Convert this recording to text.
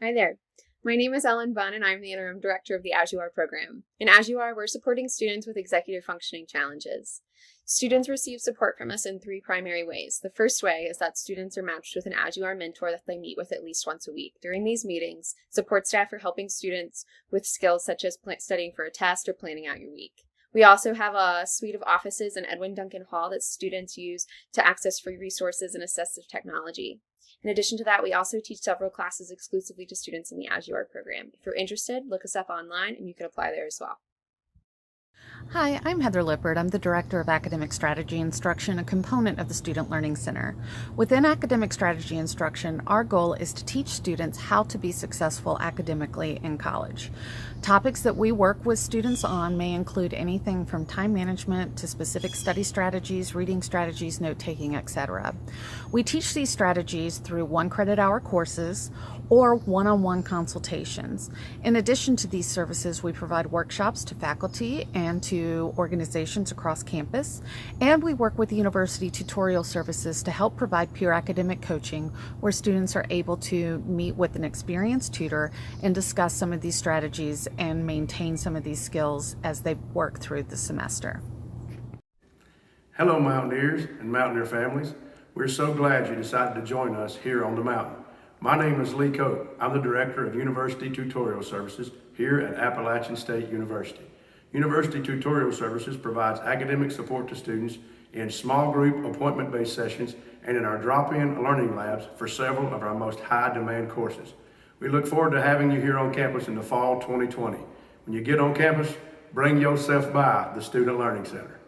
Hi there. My name is Ellen Bunn, and I'm the Interim Director of the AsU-R program. In AsU-R, we're supporting students with executive functioning challenges. Students receive support from us in three primary ways. The first way is that students are matched with an AsU-R mentor that they meet with at least once a week. During these meetings, support staff are helping students with skills such as studying for a test or planning out your week. We also have a suite of offices in Edwin Duncan Hall that students use to access free resources and assistive technology. In addition to that, we also teach several classes exclusively to students in the AsU-R program. If you're interested, look us up online and you can apply there as well. Hi, I'm Heather Lippert. I'm the Director of Academic Strategy Instruction, a component of the Student Learning Center. Within Academic Strategy Instruction, our goal is to teach students how to be successful academically in college. Topics that we work with students on may include anything from time management to specific study strategies, reading strategies, note-taking, etc. We teach these strategies through 1 credit hour courses or one-on-one consultations. In addition to these services, we provide workshops to faculty and to organizations across campus, and we work with university tutorial services to help provide peer academic coaching where students are able to meet with an experienced tutor and discuss some of these strategies and maintain some of these skills as they work through the semester. Hello Mountaineers and Mountaineer families. We're so glad you decided to join us here on the mountain. My name is Lee Cope. I'm the Director of University Tutorial Services here at Appalachian State University. University Tutorial Services provides academic support to students in small group appointment-based sessions and in our drop-in learning labs for several of our most high-demand courses. We look forward to having you here on campus in the fall 2020. When you get on campus, bring yourself by the Student Learning Center.